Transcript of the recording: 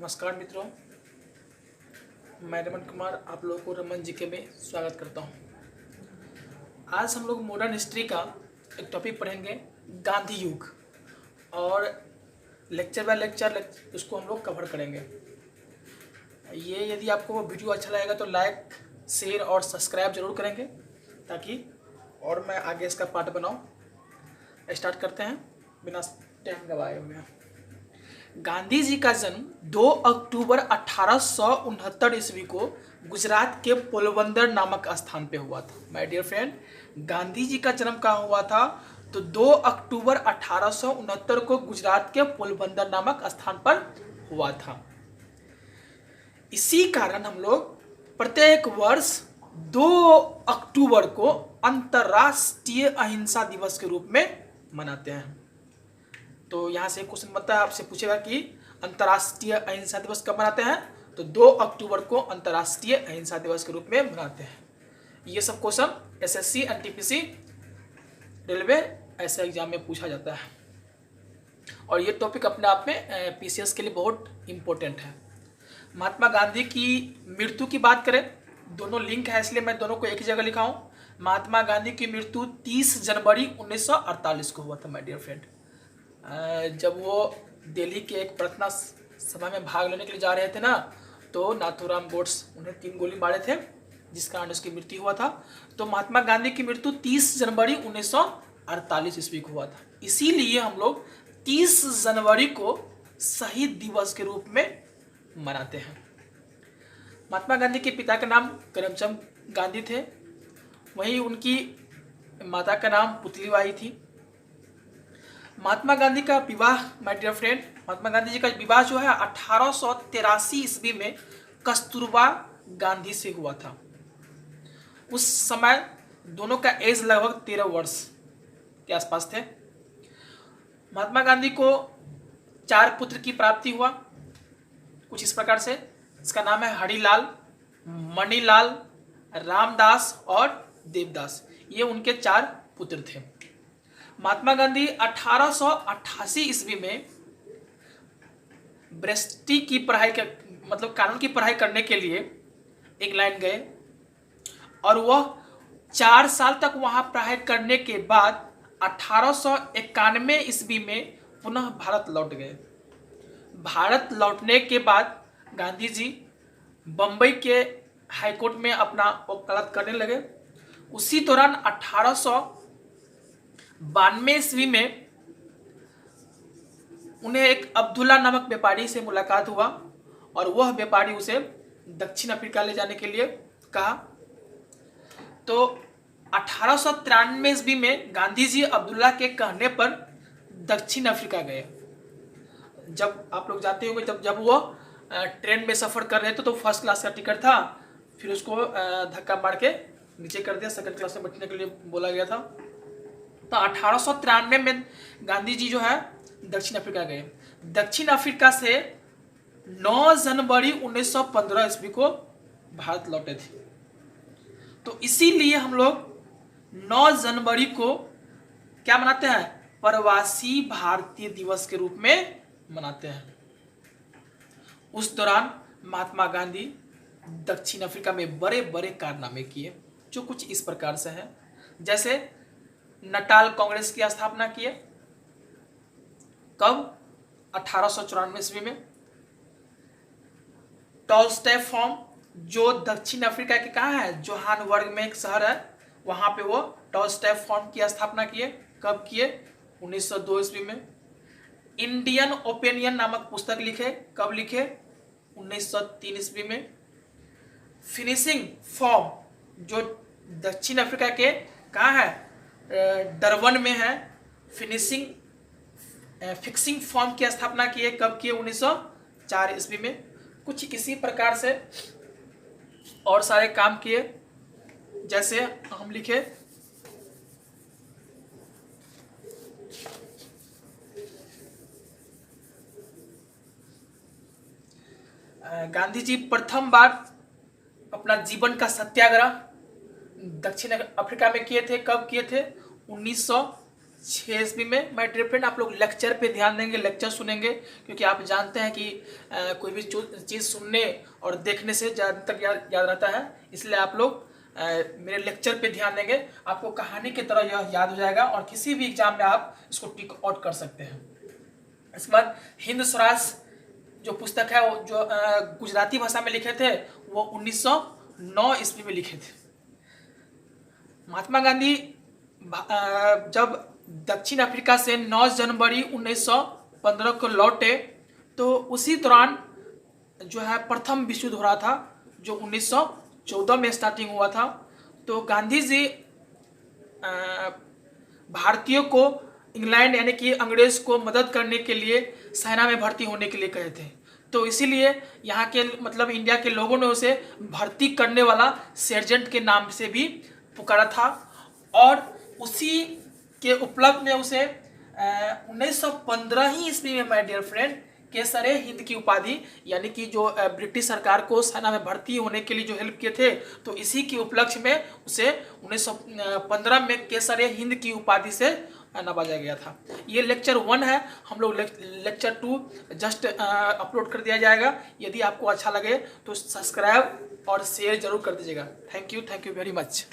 नमस्कार मित्रों, मैं रमन कुमार आप लोगों को रमन जीके में स्वागत करता हूं। आज हम लोग मॉडर्न हिस्ट्री का एक टॉपिक पढ़ेंगे, गांधी युग, और लेक्चर बाय लेक्चर उसको हम लोग कवर करेंगे। ये यदि आपको वीडियो अच्छा लगेगा तो लाइक, शेयर और सब्सक्राइब जरूर करेंगे ताकि और मैं आगे इसका पार्ट बनाऊँ। स्टार्ट करते हैं बिना टाइम गवाए हुए। गांधी जी का जन्म 2 अक्टूबर 1869 ईस्वी को गुजरात के पोरबंदर नामक स्थान पे हुआ था। My dear friend, Gandhi ji का जन्म कहाँ हुआ था? तो 2 अक्टूबर 1869 को गुजरात के पोरबंदर नामक स्थान पर हुआ था। इसी कारण हम लोग प्रत्येक वर्ष 2 अक्टूबर को अंतर्राष्ट्रीय अहिंसा दिवस के रूप में मनाते हैं। तो यहाँ से क्वेश्चन बनता है, आपसे पूछेगा कि अंतर्राष्ट्रीय अहिंसा दिवस कब मनाते हैं? तो 2 अक्टूबर को अंतर्राष्ट्रीय अहिंसा दिवस के रूप में मनाते हैं। ये सब क्वेश्चन एसएससी, एनटीपीसी, रेलवे ऐसे एग्जाम में पूछा जाता है और ये टॉपिक अपने आप में पीसीएस के लिए बहुत इम्पोर्टेंट है। महात्मा गांधी की मृत्यु की बात करें, दोनों लिंक है इसलिए मैं दोनों को एक ही जगह लिखा हूँ। महात्मा गांधी की मृत्यु 30 जनवरी 1948 को हुआ था। माय डियर फ्रेंड, जब वो दिल्ली के एक प्रार्थना सभा में भाग लेने के लिए जा रहे थे ना, तो नाथूराम गोड्स उन्हें 3 गोली मारे थे, जिस कारण उसकी मृत्यु हुआ था। तो महात्मा गांधी की मृत्यु 30 जनवरी 1948 ईस्वी को हुआ था। इसीलिए हम लोग 30 जनवरी को शहीद दिवस के रूप में मनाते हैं। महात्मा गांधी के पिता का नाम करमचंद गांधी थे, वहीं उनकी माता का नाम पुतलीबाई थी। महात्मा गांधी का विवाह, my dear friend, Mahatma Gandhi ji का विवाह जो है 1883 ईस्वी में कस्तूरबा गांधी से हुआ था। उस समय दोनों का एज लगभग 13 वर्ष के आसपास थे। महात्मा गांधी को 4 पुत्र की प्राप्ति हुआ कुछ इस प्रकार से। इसका नाम है हरिलाल, मणिलाल, रामदास और देवदास। ये उनके 4 पुत्र थे। महात्मा गांधी 1888 ईस्वी में ब्रेस्टी की पढ़ाई मतलब कानून की पढ़ाई करने के लिए इंग्लैंड गए और वह 4 साल तक वहां पढ़ाई करने के बाद 1891 ईस्वी में पुनः भारत लौट गए। भारत लौटने के बाद गांधी जी बम्बई के हाईकोर्ट में अपना वकालत करने लगे। उसी दौरान 1892 ईस्वी में उन्हें एक अब्दुल्ला नामक व्यापारी से मुलाकात हुआ और वह व्यापारी उसे दक्षिण अफ्रीका ले जाने के लिए कहा। तो 1893 ईस्वी में गांधी जी अब्दुल्ला के कहने पर दक्षिण अफ्रीका गए। जब आप लोग जाते होंगे, जब वो ट्रेन में सफ़र कर रहे थे तो फर्स्ट क्लास का टिकट था, फिर उसको धक्का मार के नीचे कर दिया, सेकंड क्लास में बैठने के लिए बोला गया था। तो 1893 में गांधी जी जो है दक्षिण अफ्रीका गए। दक्षिण अफ्रीका से 9 जनवरी 1915 ईस्वी को भारत लौटे थे। तो इसीलिए हम लोग 9 जनवरी को क्या मनाते हैं? प्रवासी भारतीय दिवस के रूप में मनाते हैं। उस दौरान महात्मा गांधी दक्षिण अफ्रीका में बड़े बड़े कारनामे किए, जो कुछ इस प्रकार से हैं। जैसे नटाल कांग्रेस की स्थापना किए, कब? 1894 ईस्वी में। टॉलस्टॉय फार्म, जो दक्षिण अफ्रीका के कहाँ है, जोहान्सबर्ग में एक शहर है, वहां पे वो टॉलस्टॉय फार्म की स्थापना किए। कब किए? 1902 ईस्वी में। इंडियन ओपिनियन नामक पुस्तक लिखे, कब लिखे? 1903 ईस्वी में। फिनिशिंग फॉर्म, जो दक्षिण अफ्रीका के कहाँ है, डरबन में है, फिक्सिंग फॉर्म की स्थापना किए, कब किए? 1904 ईस्वी में। कुछ इसी प्रकार से और सारे काम किए। जैसे हम लिखे गांधी जी प्रथम बार अपना जीवन का सत्याग्रह दक्षिण अफ्रीका में किए थे। कब किए थे? 6 ईस्वी में। माय डियर फ्रेंड, आप लोग लेक्चर पे ध्यान देंगे, लेक्चर सुनेंगे, क्योंकि आप जानते हैं कि कोई भी चीज़ सुनने और देखने से ज़्यादा तक याद रहता है। इसलिए आप लोग मेरे लेक्चर पे ध्यान देंगे, आपको कहानी की तरह यह याद हो जाएगा और किसी भी एग्जाम में आप इसको टिक आउट कर सकते हैं। इसके बाद हिंद स्वराज जो पुस्तक है वो जो गुजराती भाषा में लिखे थे, वो 1909 ईस्वी में लिखे थे। महात्मा गांधी जब दक्षिण अफ्रीका से 9 जनवरी 1915 को लौटे, तो उसी दौरान जो है प्रथम विश्व युद्ध हो रहा था, जो 1914 में स्टार्टिंग हुआ था। तो गांधी जी भारतीयों को इंग्लैंड यानी कि अंग्रेज को मदद करने के लिए सेना में भर्ती होने के लिए कहे थे। तो इसीलिए यहाँ के मतलब इंडिया के लोगों ने उसे भर्ती करने वाला सर्जेंट के नाम से भी पुकारा था। और उसी के उपलब्ध में उसे 1915 ही ईस्वी में my dear friend Kesare Hind की उपाधि, यानी कि जो ब्रिटिश सरकार को सेना में भर्ती होने के लिए जो हेल्प किए थे, तो इसी के उपलक्ष्य में उसे 1915 में केसरे हिंद की उपाधि से नवाजा गया था। ये लेक्चर 1 है। हम लोग लेक्चर 2 जस्ट अपलोड कर दिया जाएगा। यदि आपको अच्छा लगे तो सब्सक्राइब और शेयर जरूर कर दीजिएगा। Thank you very much.